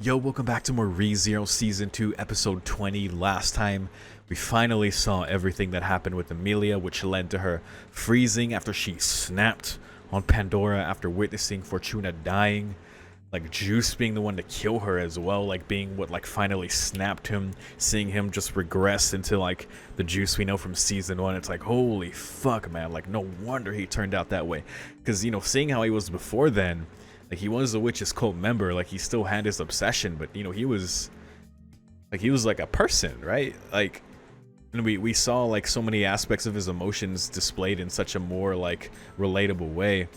Yo, welcome back to more ReZero Season 2, Episode 20. Last time, we finally saw everything that happened with Emilia, which led to her freezing after she snapped on Pandora after witnessing Fortuna dying. Like, Juice being the one to kill her as well, like, being what, like, finally snapped him, seeing him just regress into, like, the Juice we know from Season 1. It's like, holy fuck, man, like, no wonder he turned out that way. Because, seeing how he was before then, like, he was a Witch's Cult member, like, he still had his obsession, but, he was like a person, right? Like, and we saw, like, so many aspects of his emotions displayed in such a more, like, relatable way.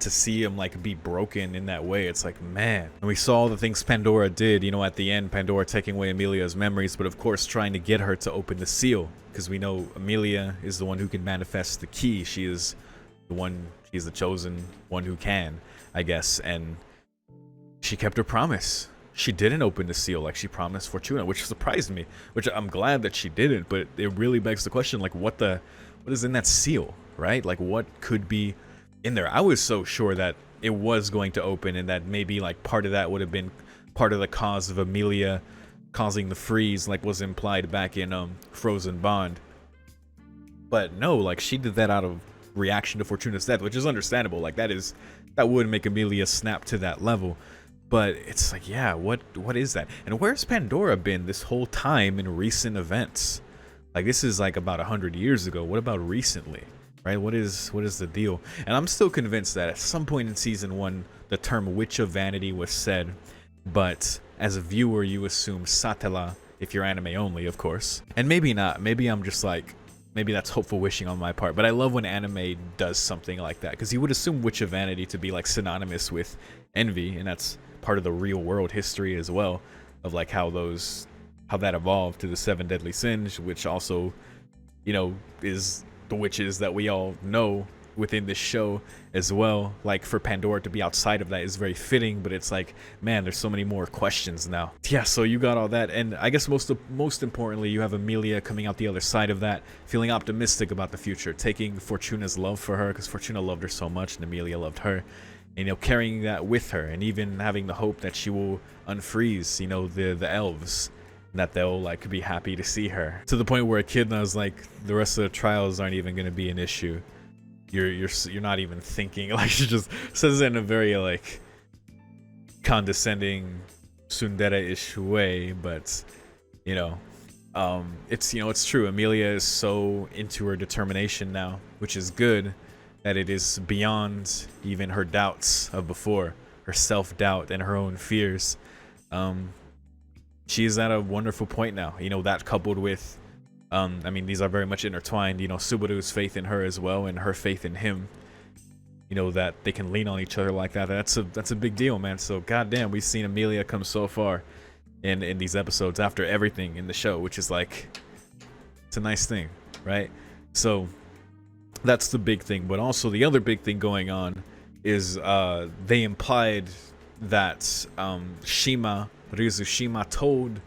To see him, like, be broken in that way, it's like, man. And we saw the things Pandora did, at the end, Pandora taking away Emilia's memories, but of course trying to get her to open the seal, because we know Emilia is the one who can manifest the key. She is the one, she's the chosen one who can, I guess, and she kept her promise. She didn't open the seal like she promised Fortuna, which surprised me, which I'm glad that she didn't, but it really begs the question, like, what is in that seal, right? Like, what could be in there? I was so sure that it was going to open, and that maybe, like, part of that would have been part of the cause of Emilia causing the freeze, like was implied back in Frozen Bond. But no, like, she did that out of reaction to Fortuna's death, which is understandable. Like, that would make Emilia snap to that level. But it's like, yeah, what is that? And where's Pandora been this whole time in recent events? Like, this is like about 100 years ago. What about recently? Right? What is the deal? And I'm still convinced that at some point in season 1, the term Witch of Vanity was said, but as a viewer, you assume Satella, if you're anime only, of course. And maybe not. Maybe I'm just like, maybe that's hopeful wishing on my part, but I love when anime does something like that, because you would assume Witch of Vanity to be, like, synonymous with envy, and that's part of the real world history as well, of, like, how that evolved to the 7 deadly sins, which also, is the witches that we all know within this show as well. Like, for Pandora to be outside of that is very fitting, but it's like, man, there's so many more questions now. Yeah, so you got all that, and I guess most importantly, you have Emilia coming out the other side of that, feeling optimistic about the future, taking Fortuna's love for her, because Fortuna loved her so much and Emilia loved her, and, carrying that with her, and even having the hope that she will unfreeze, the elves, that they'll, like, be happy to see her, to the point where Echidna is like, the rest of the trials aren't even going to be an issue. You're not even thinking. Like, she just says it in a very, like, condescending tsundere-ish way, but it's true. Emilia is so into her determination now, which is good, that it is beyond even her doubts of before, her self-doubt and her own fears. She's at a wonderful point now, that coupled with I mean, these are very much intertwined, Subaru's faith in her as well, and her faith in him, that they can lean on each other like that. That's a big deal, man. So goddamn, we've seen Emilia come so far in these episodes after everything in the show, which is like, it's a nice thing, right? So that's the big thing. But also the other big thing going on is they implied that Ryuzu Shima told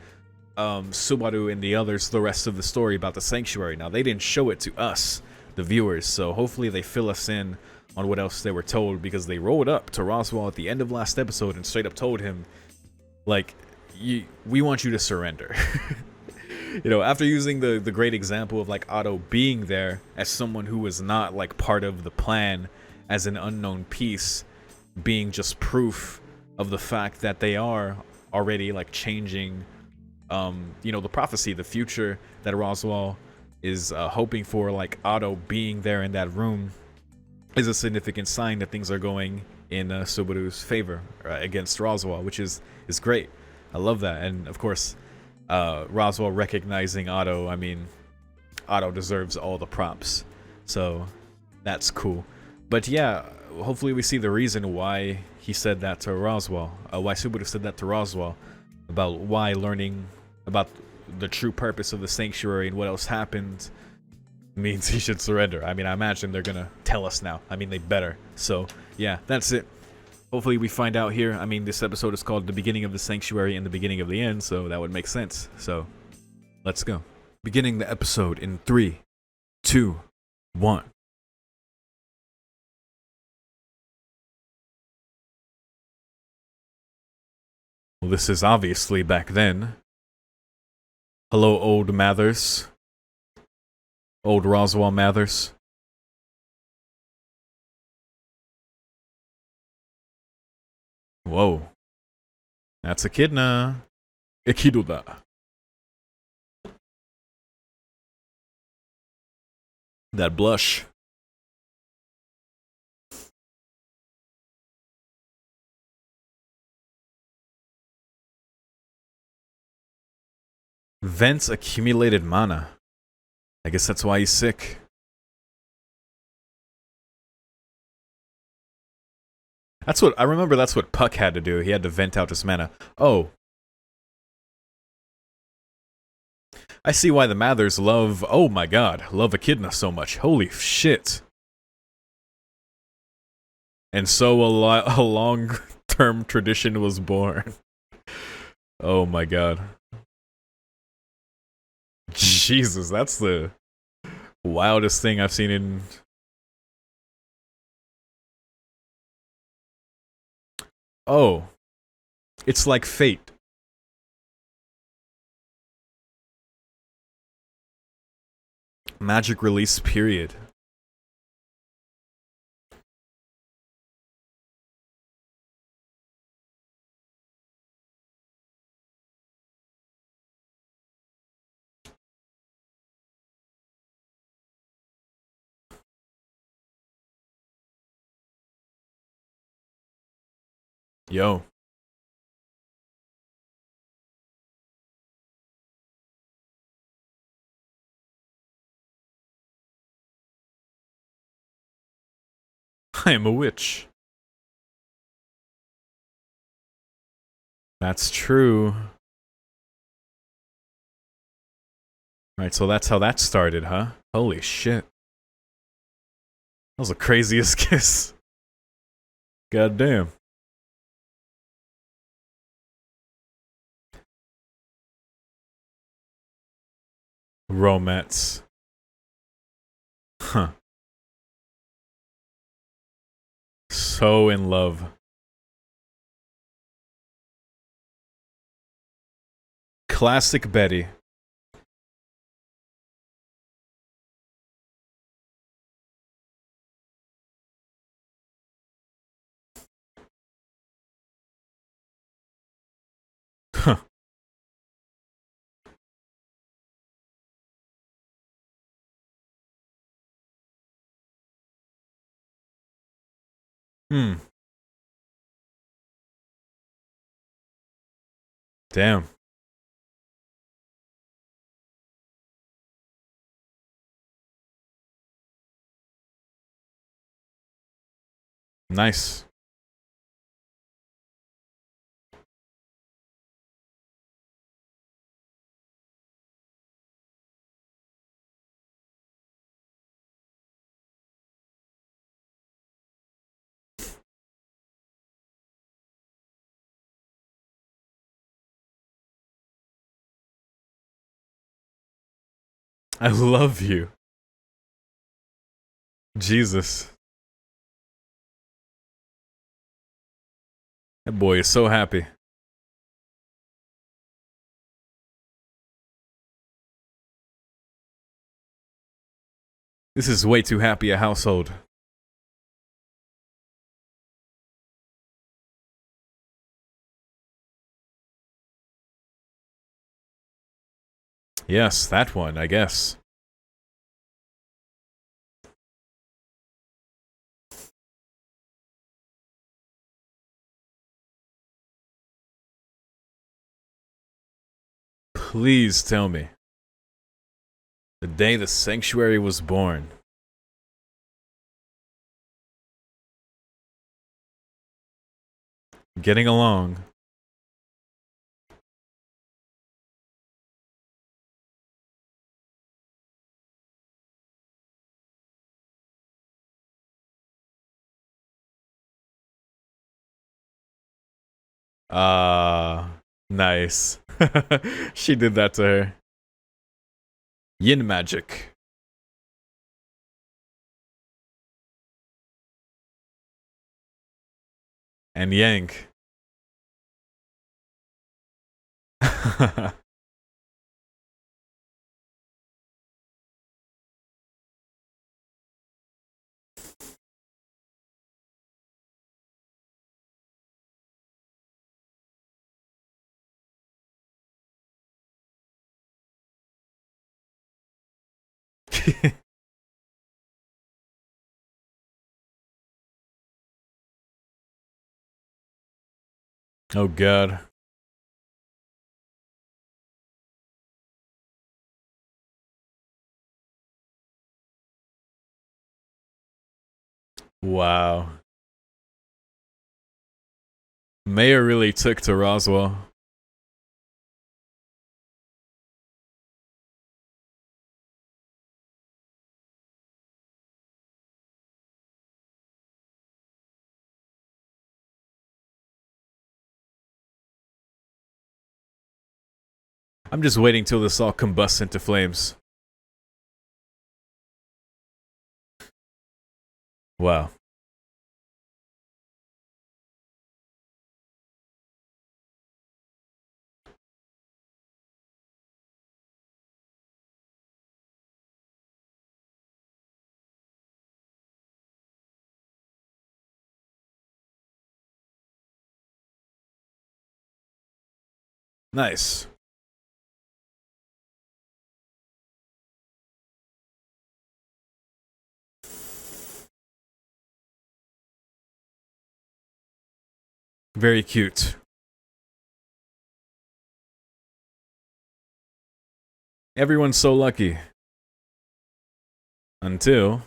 Subaru and the others the rest of the story about the sanctuary. Now, they didn't show it to us, the viewers, so hopefully they fill us in on what else they were told, because they rolled up to Roswaal at the end of last episode and straight up told him, like, we want you to surrender. After using the great example of, like, Otto being there as someone who was not, like, part of the plan, as an unknown piece, being just proof of the fact that they are already, like, changing the prophecy, the future that Roswaal is hoping for. Like, Otto being there in that room is a significant sign that things are going in Subaru's favor against Roswaal, which is great. I love that. And of course, Roswaal recognizing Otto, I mean, Otto deserves all the props, so that's cool. But yeah, hopefully we see the reason why he said that to Roswaal, why Subaru said that to Roswaal, about why learning about the true purpose of the sanctuary and what else happened means he should surrender. I mean, I imagine they're gonna tell us now. I mean, they better. So yeah, that's it. Hopefully we find out here. I mean, this episode is called The Beginning of the Sanctuary and the Beginning of the End, so that would make sense. So let's go. Beginning the episode in 3, 2, 1. Well, this is obviously back then. Hello, old Mathers. Old Roswell Mathers. Whoa. That's Echidna. Echidoda. That blush. Vents accumulated mana. I guess that's why he's sick. That's what I remember. That's what Puck had to do. He had to vent out his mana. Oh, I see why the Mathers love. Oh my God, love Echidna so much. Holy shit! And so a long-term tradition was born. Oh my God. Jesus, that's the wildest thing I've seen in. Oh, it's like fate. Magic release period. Yo. I am a witch. That's true. Alright, so that's how that started, huh? Holy shit. That was the craziest kiss. God damn. Romance. Huh. So in love. Classic Betty. Huh. Hmm. Damn. Nice. I love you. Jesus. That boy is so happy. This is way too happy a household. Yes, that one, I guess. Please tell me. The day the sanctuary was born. Getting along. Ah, nice. She did that to her. Yin magic. And Yang. Oh god. Wow. Mayor really took to Roswell. I'm just waiting till this all combusts into flames. Wow. Nice. Very cute. Everyone's so lucky. Until...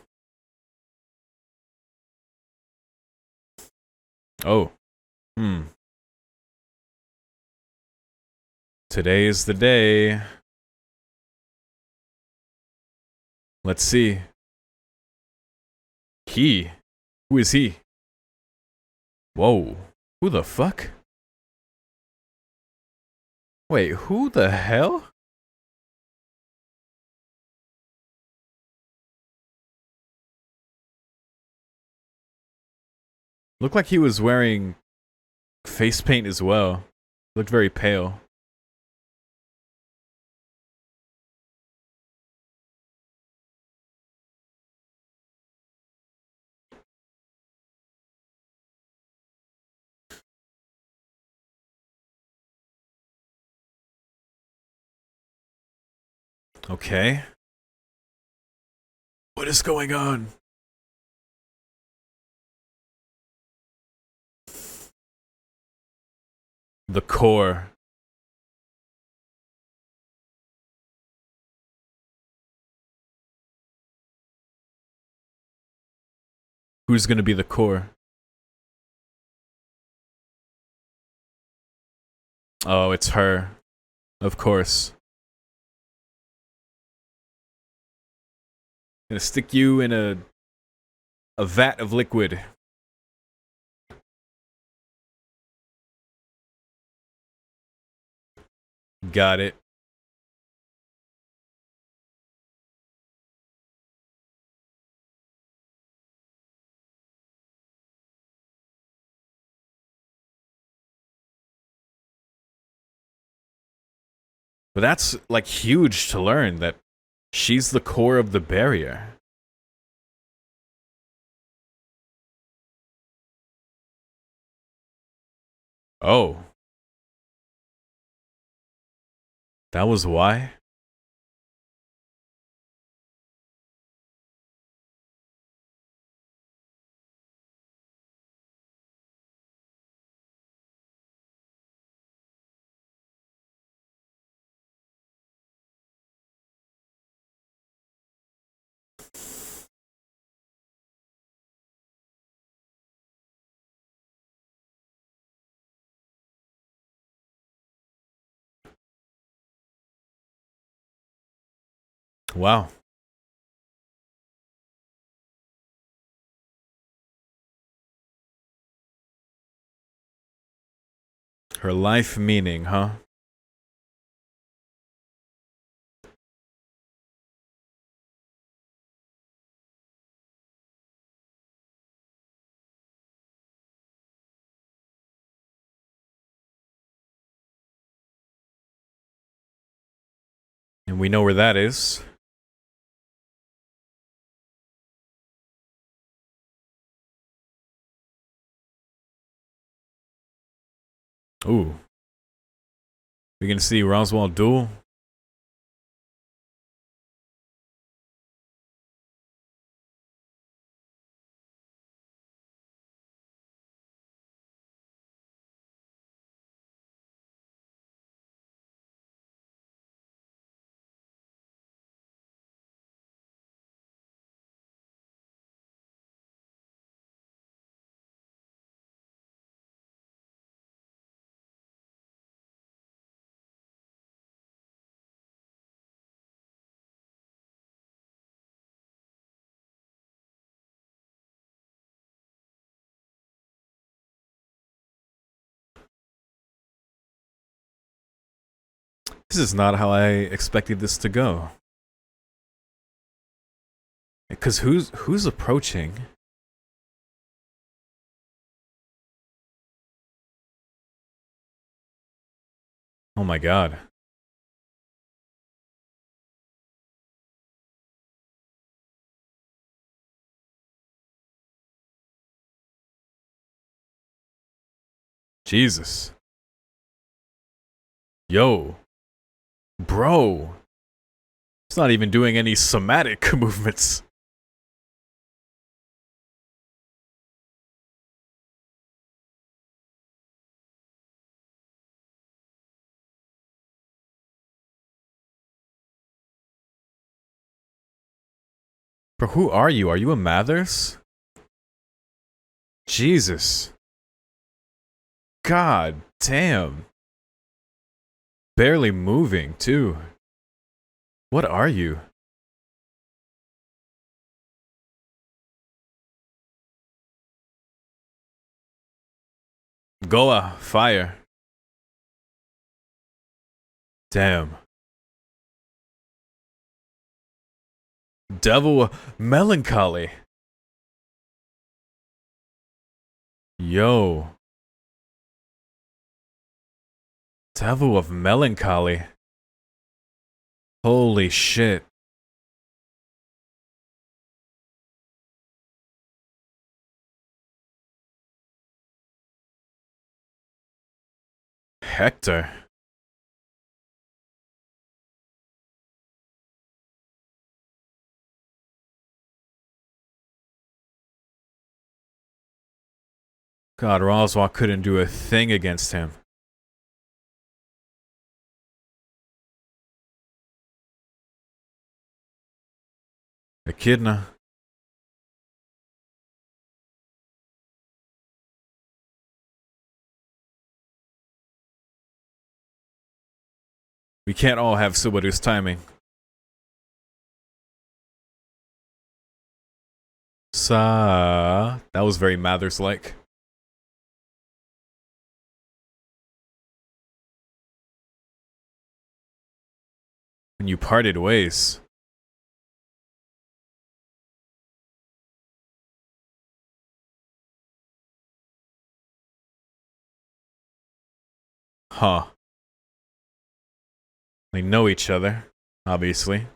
Oh. Hmm. Today is the day. Let's see. He? Who is he? Whoa. Who the fuck? Wait, who the hell? Looked like he was wearing face paint as well. Looked very pale. Okay. What is going on? The core. Who's gonna be the core? Oh, it's her. Of course. Gonna stick you in a vat of liquid. Got it. But that's like huge to learn that she's the core of the barrier. Oh, that was why? Wow. Her life meaning, huh? And we know where that is. Ooh. We can see Roswell duel. This is not how I expected this to go. Because who's approaching? Oh my god. Jesus. Yo. Bro. It's not even doing any somatic movements. Bro, who are you? Are you a Mathers? Jesus. God damn. Barely moving, too. What are you? Goa, fire. Damn. Devil, melancholy. Yo. Devil of melancholy. Holy shit. Hector. God, Roswell couldn't do a thing against him. Echidna. We can't all have Subaru's timing. That was very Mathers-like. When you parted ways. Huh. They know each other, obviously.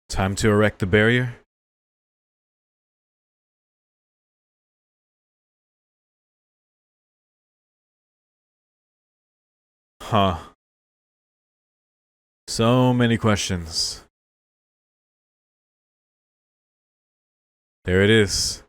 Time to erect the barrier? Huh. So many questions. There it is.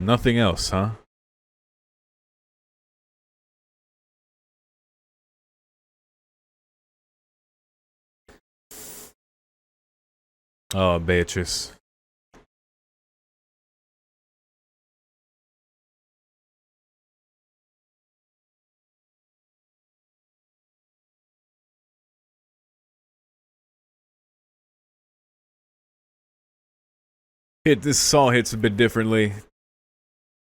Nothing else, huh? Oh, Beatrice. This saw hits a bit differently,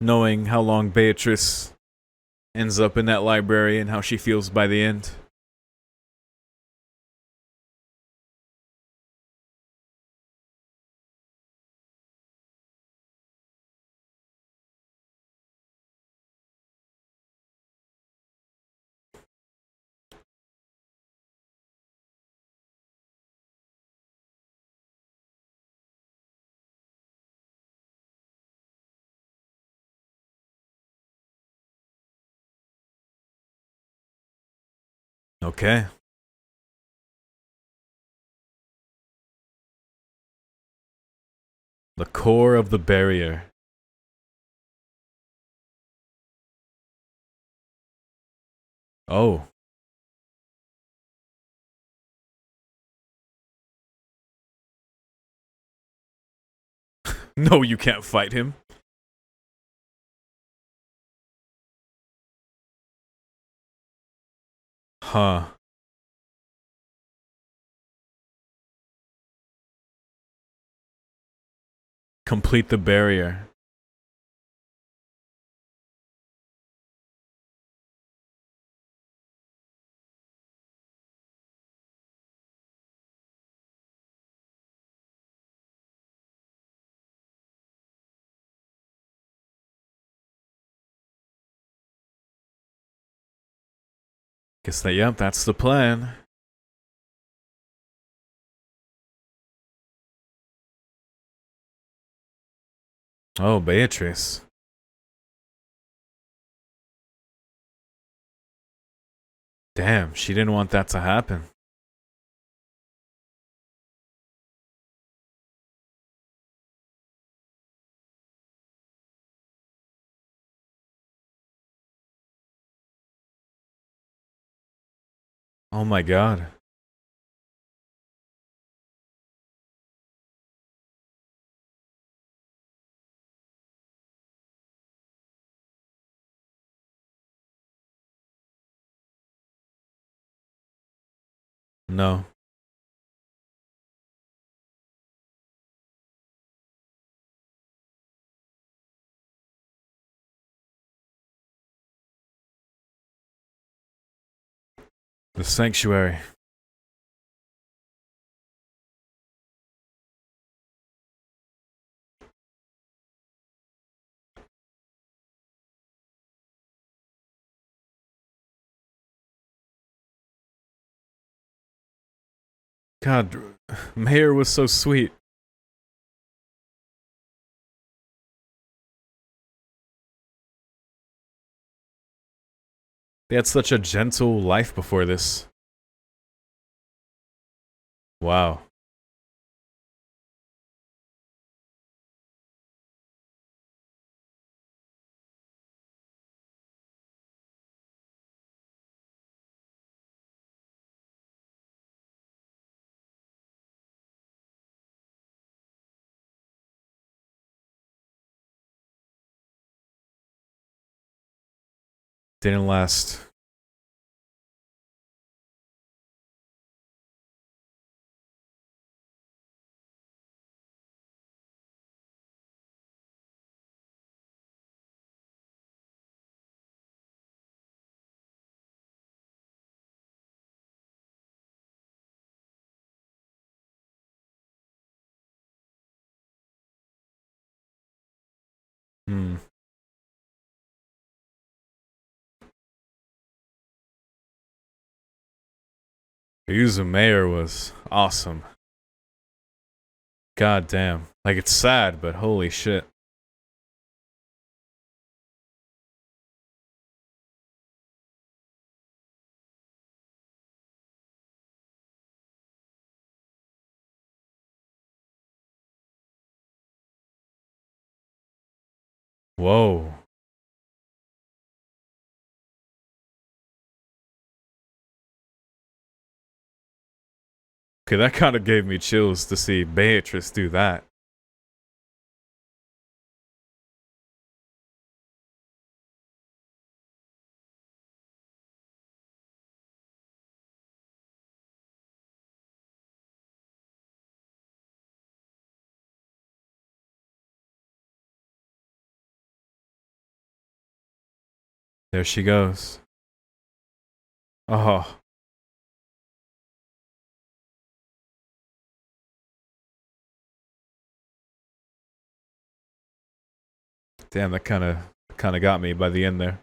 knowing how long Beatrice ends up in that library and how she feels by the end. Okay. The core of the barrier. Oh. No, you can't fight him. Huh. Complete the barrier. Guess that, yep, that's the plan. Oh, Beatrice. Damn, she didn't want that to happen. Oh my god. No. The sanctuary. God, Mayor was so sweet. They had such a gentle life before this. Wow. Didn't last. Hmm. Yuzu Mayor was awesome. God damn. Like, it's sad, but holy shit. Whoa. Okay, that kind of gave me chills to see Beatrice do that. There she goes. Oh. Damn, that kind of got me by the end there.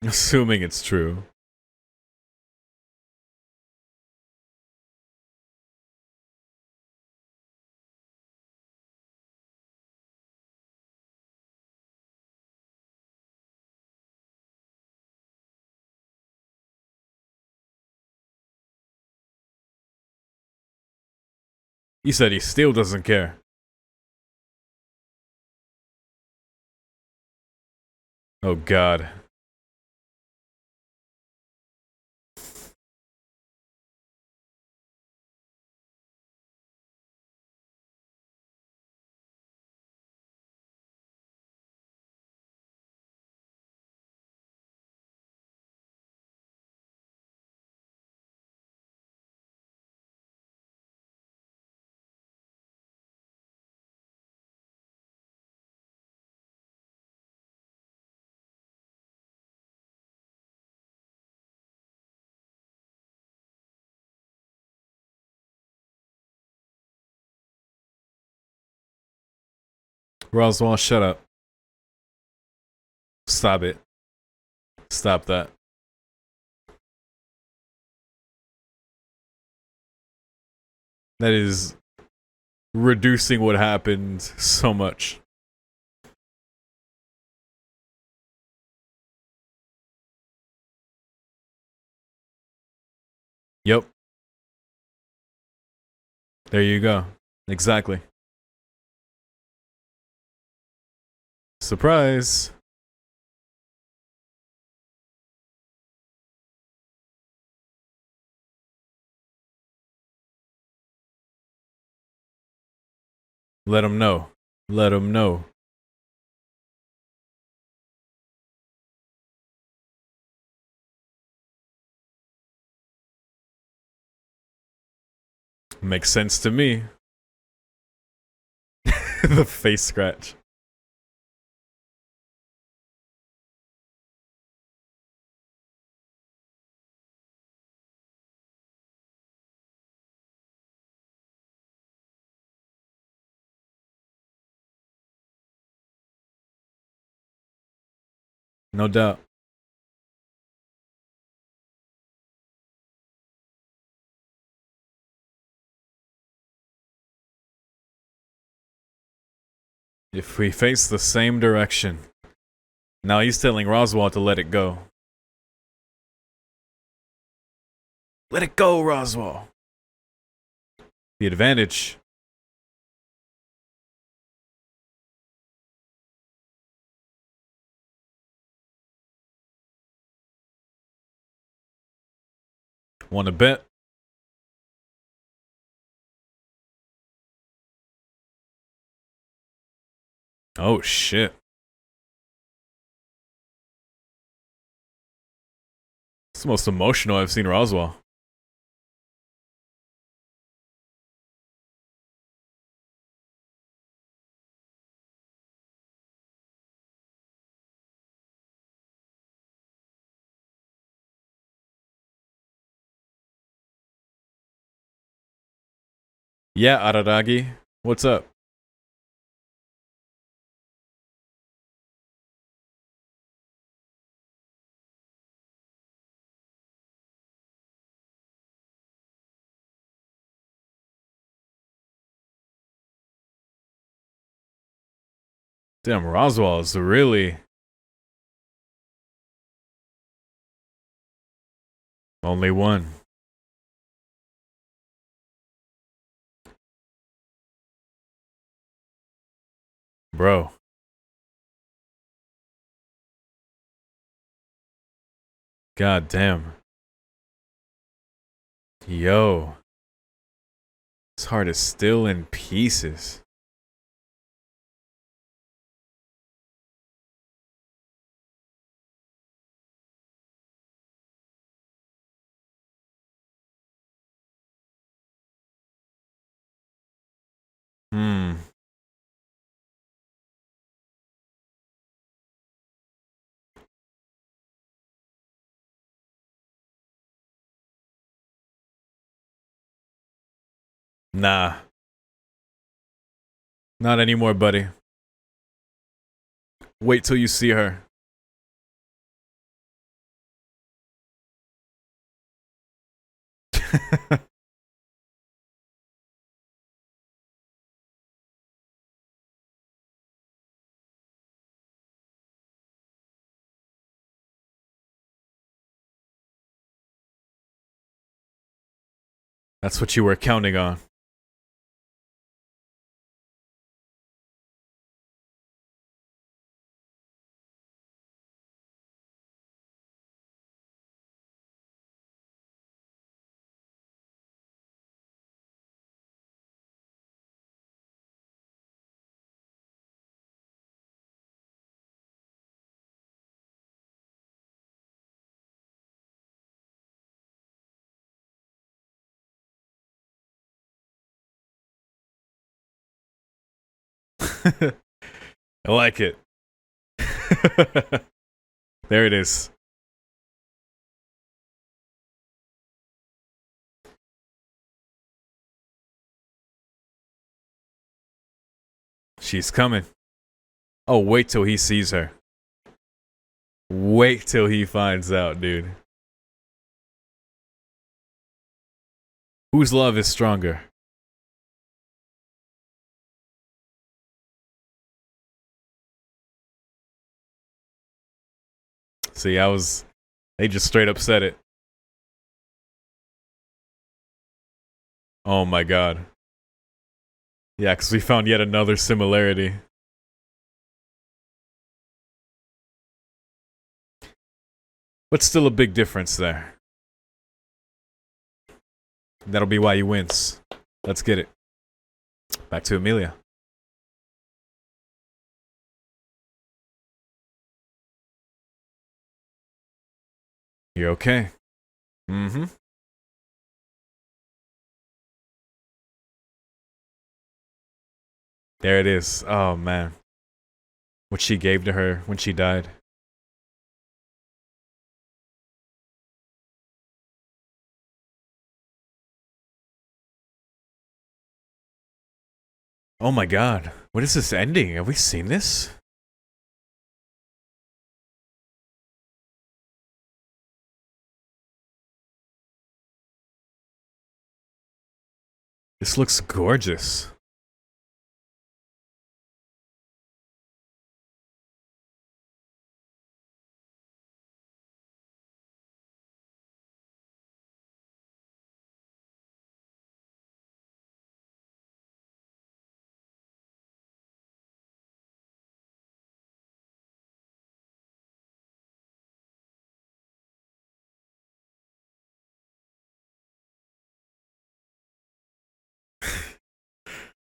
Assuming it's true. He said he still doesn't care. Oh God. Roswell, shut up. Stop it. Stop that. That is reducing what happened so much. Yep. There you go. Exactly. Surprise. Let him know. Let him know. Makes sense to me. The face scratch. No doubt. If we face the same direction. Now he's telling Roswell to let it go. Let it go, Roswell. The advantage. Want to bet? Oh shit. It's the most emotional I've seen Roswell. Yeah, Araragi. What's up? Damn, Roswell is really only one. Bro. God damn. Yo. His heart is still in pieces. Hmm. Nah. Not anymore, buddy. Wait till you see her. That's what you were counting on. I like it. There it is. She's coming. Oh, wait till he sees her. Wait till he finds out, dude. Whose love is stronger? See, they just straight up said it. Oh my god. Yeah, because we found yet another similarity. But still a big difference there. That'll be why he wins. Let's get it. Back to Amelia. You're okay. Mm-hmm. There it is. Oh man. What she gave to her when she died. Oh my god. What is this ending? Have we seen this? This looks gorgeous.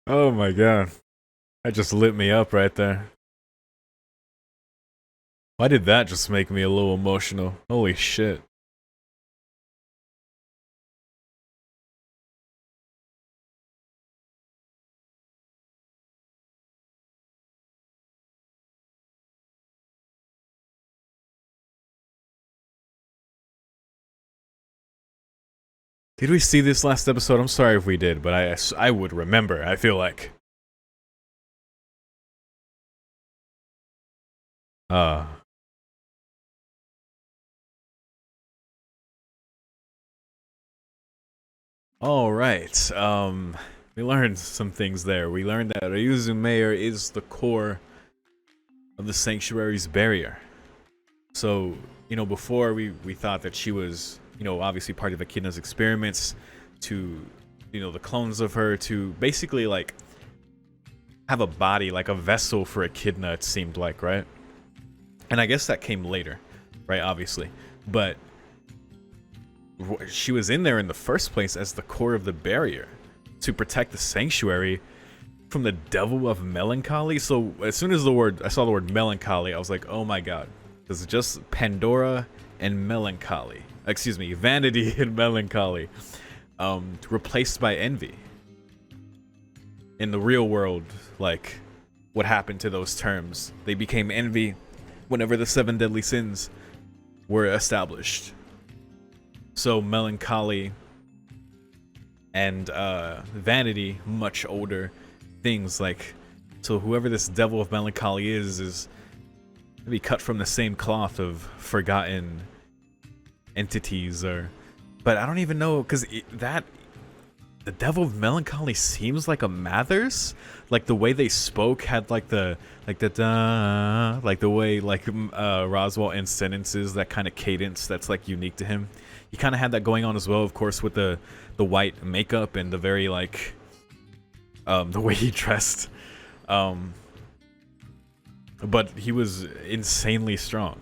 Oh my god. That just lit me up right there. Why did that just make me a little emotional? Holy shit. Did we see this last episode? I'm sorry if we did, but I would remember, I feel like. Uh. Alright. We learned some things there. We learned that Ryuzu Mayor is the core of the Sanctuary's barrier. So, before we thought that she was, obviously part of Echidna's experiments to, the clones of her to basically, like, have a body, like a vessel for Echidna, it seemed like, right? And I guess that came later, right, obviously. But she was in there in the first place as the core of the barrier to protect the sanctuary from the devil of melancholy. So as soon as I saw the word melancholy, I was like, oh my god. This is just Pandora and melancholy. Excuse me, vanity and melancholy. Replaced by envy. in the real world, like what happened to those terms. They became envy whenever the 7 deadly sins were established. So melancholy and vanity, much older things. Like, so whoever this devil of melancholy is maybe cut from the same cloth of forgotten entities, or, but I don't even know, because that the devil of melancholy seems like a Mathers. Like the way they spoke had like the da, like the way like Roswaal ends sentences, that kind of cadence that's like unique to him. He kind of had that going on as well, of course, with the white makeup and the very like the way he dressed. But he was insanely strong.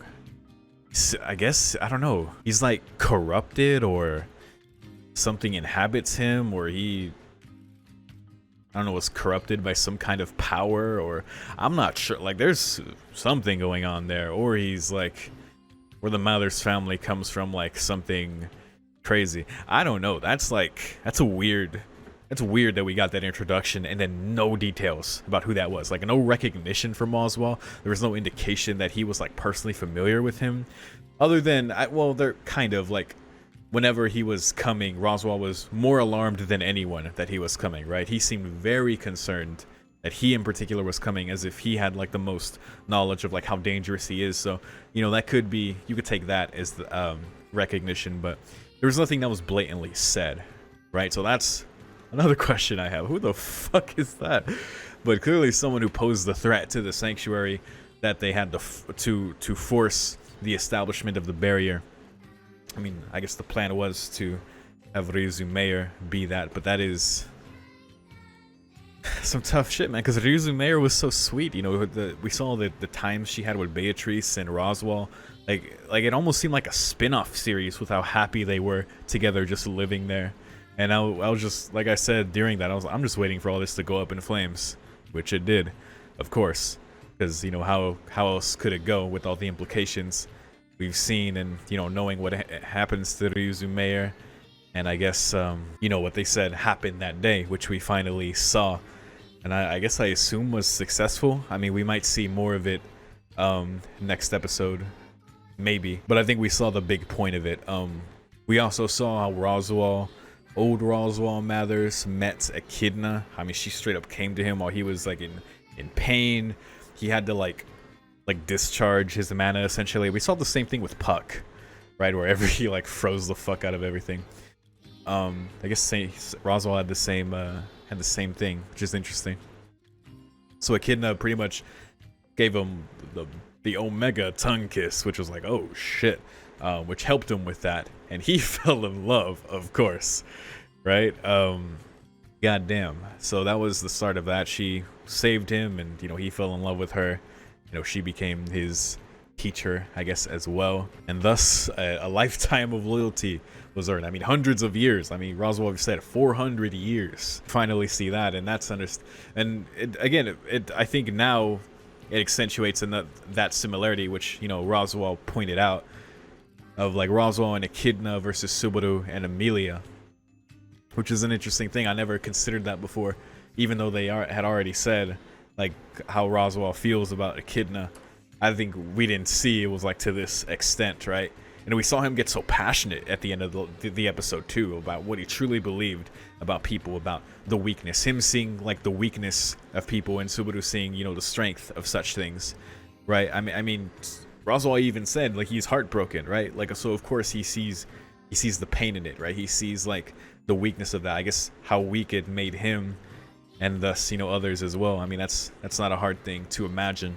I guess, I don't know, he's like corrupted, or something inhabits him, or he, I don't know, was corrupted by some kind of power, or I'm not sure. Like there's something going on there, or he's like, where the Mathers family comes from, like something crazy. I don't know. That's like, that's weird that we got that introduction and then no details about who that was. Like no recognition from Oswald. There was no indication that he was like personally familiar with him, other than well, they're kind of like, whenever he was coming, Roswaal was more alarmed than anyone that he was coming, right? He seemed very concerned that he in particular was coming, as if he had like the most knowledge of like how dangerous he is. So, you know, that could be, you could take that as the recognition, but there was nothing that was blatantly said, right? So that's another question I have. Who the fuck is that? But clearly someone who posed the threat to the sanctuary that they had to force the establishment of the barrier. I mean, I guess the plan was to have Ryuzu Mayor be that, but that is some tough shit, man, because Ryuzu Mayor was so sweet. You know, we saw the times she had with Beatrice and Roswaal. Like it almost seemed like a spin-off series with how happy they were together just living there. And I was just, like I said during that, I'm just waiting for all this to go up in flames, which it did, of course, because, you know, how else could it go with all the implications we've seen, and, you know, knowing what happens to Ryuzu Mayor, and I guess, you know, what they said happened that day, which we finally saw, and I guess I assume was successful. I mean, we might see more of it next episode, maybe, but I think we saw the big point of it. We also saw how old Roswaal Mathers met Echidna. I mean, she straight up came to him while he was like in pain. He had to like discharge his mana essentially. We saw the same thing with Puck, right? Wherever he like froze the fuck out of everything. I guess Roswaal had the same thing, which is interesting. So Echidna pretty much gave him the Omega tongue kiss, which was like, oh shit, which helped him with that, and he fell in love, of course, right? Goddamn. So that was the start of that. She saved him, and, you know, he fell in love with her. You know, she became his teacher, I guess, as well, and thus a lifetime of loyalty was earned. I mean, hundreds of years. I mean, Roswaal said 400 years. Finally see that, and that's and I think now it accentuates in that similarity, which, you know, Roswaal pointed out, of like Roswaal and Echidna versus Subaru and Amelia, which is an interesting thing. I never considered that before, even though they had already said like how Roswaal feels about Echidna. I think we didn't see it was like to this extent, right? And we saw him get so passionate at the end of the episode too, about what he truly believed about people, about the weakness, him seeing like the weakness of people, and Subaru seeing, you know, the strength of such things, right? I mean Roswaal even said like he's heartbroken, right? Like, so of course he sees the pain in it, right? He sees like the weakness of that, I guess, how weak it made him, and thus, you know, others as well. I mean, that's not a hard thing to imagine.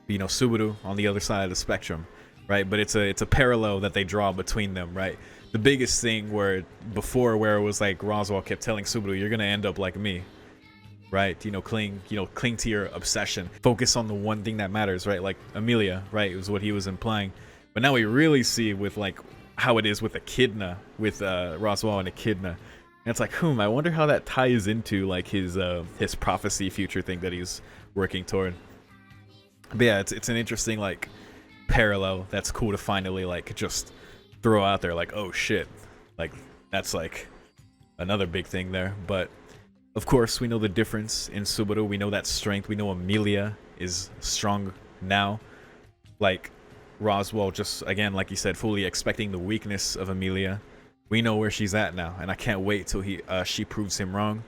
You know, Subaru on the other side of the spectrum, right? But it's a parallel that they draw between them, right? The biggest thing where it was like Roswaal kept telling Subaru, you're gonna end up like me, right? You know, cling to your obsession, focus on the one thing that matters, right? Like Amelia, right? It was what he was implying. But now we really see with like how it is with Echidna, with Roswaal and Echidna. And it's like, I wonder how that ties into like his prophecy future thing that he's working toward. But yeah, it's an interesting like parallel that's cool to finally like just throw out there, like, oh shit, like that's like another big thing there. But Of course, we know the difference in Subaru. We know that strength. We know Emilia is strong now. Like, Roswell just, again, like you said, fully expecting the weakness of Emilia. We know where she's at now, and I can't wait till she proves him wrong.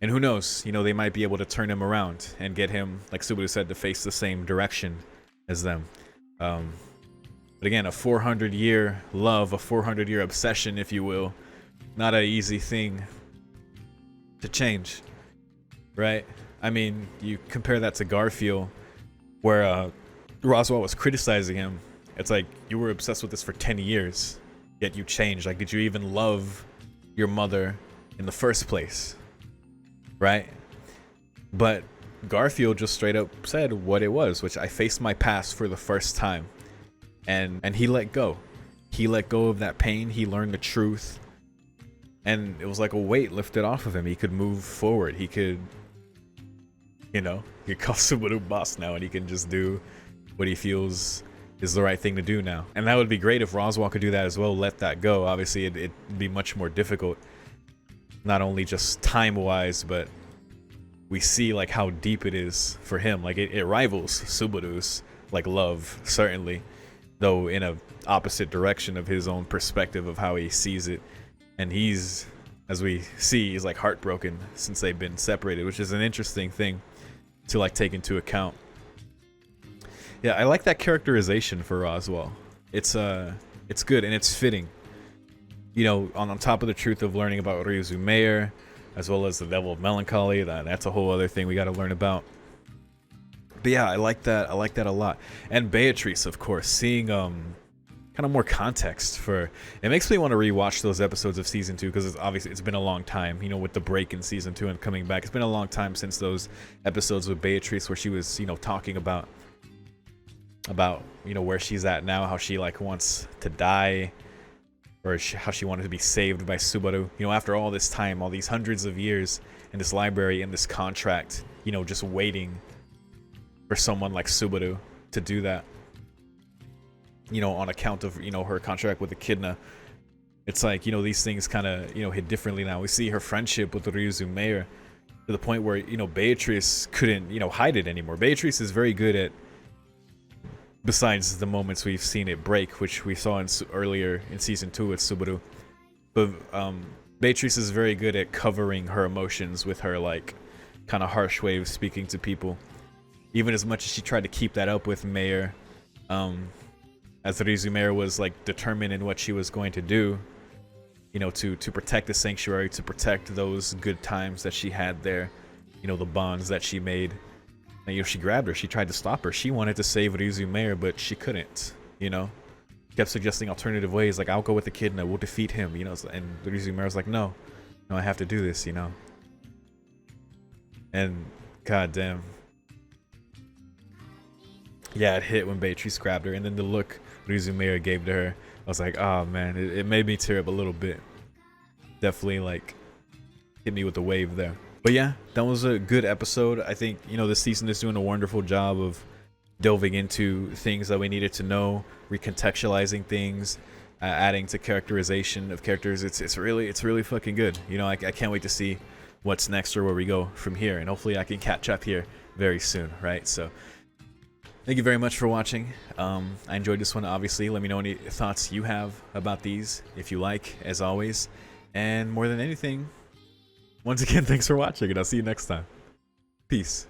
And who knows, they might be able to turn him around and get him, like Subaru said, to face the same direction as them. But again, a 400-year love, a 400-year obsession, if you will, not an easy thing to change, right? I mean, you compare that to Garfield, where Roswell was criticizing him. It's like, you were obsessed with this for 10 years, yet you changed. Like, did you even love your mother in the first place? Right? But Garfield just straight up said what it was, which I faced my past for the first time. And he let go. He let go of that pain. He learned the truth. And it was like a weight lifted off of him. He could move forward. He could, he could call Subaru boss now, and he can just do what he feels is the right thing to do now. And that would be great if Roswell could do that as well, let that go. Obviously, it'd be much more difficult. Not only just time-wise, but we see like how deep it is for him. Like it rivals Subaru's like love, certainly, though in a opposite direction of his own perspective of how he sees it. And he's, as we see, he's like heartbroken since they've been separated, which is an interesting thing to like take into account. Yeah, I like that characterization for Roswell. It's good and it's fitting. On top of the truth of learning about Ryuzu Mayer, as well as the Devil of Melancholy, that's a whole other thing we got to learn about. But yeah, I like that a lot. And Beatrice, of course, seeing kind of more context for it makes me want to rewatch those episodes of season 2, because it's been a long time, with the break in season 2 and coming back. It's been a long time since those episodes with Beatrice where she was, talking about where she's at now, how she like wants to die, or how she wanted to be saved by Subaru. After all this time, all these hundreds of years in this library, in this contract, just waiting for someone like Subaru to do that. On account of, her contract with Echidna. It's like, these things kind of, hit differently now. We see her friendship with Ryuzu Mayer to the point where, Beatrice couldn't, hide it anymore. Beatrice is very good at, besides the moments we've seen it break, which we saw earlier in season 2 with Subaru. But Beatrice is very good at covering her emotions with her like kind of harsh way of speaking to people. Even as much as she tried to keep that up with Mayer, as Ryuzu Mayer was like determined in what she was going to do, to protect the sanctuary, to protect those good times that she had there, the bonds that she made. And, she grabbed her. She tried to stop her. She wanted to save Ryuzu Mayer, but she couldn't, Kept suggesting alternative ways, like, I'll go with Echidna, we'll defeat him, And Ryuzu Mayer was like, no, I have to do this, And, goddamn. Yeah, it hit when Beatrice grabbed her. And then the look Ryuzu Mayer gave to her, I was like, oh, man, it made me tear up a little bit. Definitely, like, hit me with the wave there. But yeah, that was a good episode. I think, this season is doing a wonderful job of delving into things that we needed to know, recontextualizing things, adding to characterization of characters. It's really fucking good. I can't wait to see what's next or where we go from here. And hopefully I can catch up here very soon, right? So thank you very much for watching. I enjoyed this one, obviously. Let me know any thoughts you have about these, if you like, as always. And more than anything, once again, thanks for watching, and I'll see you next time. Peace.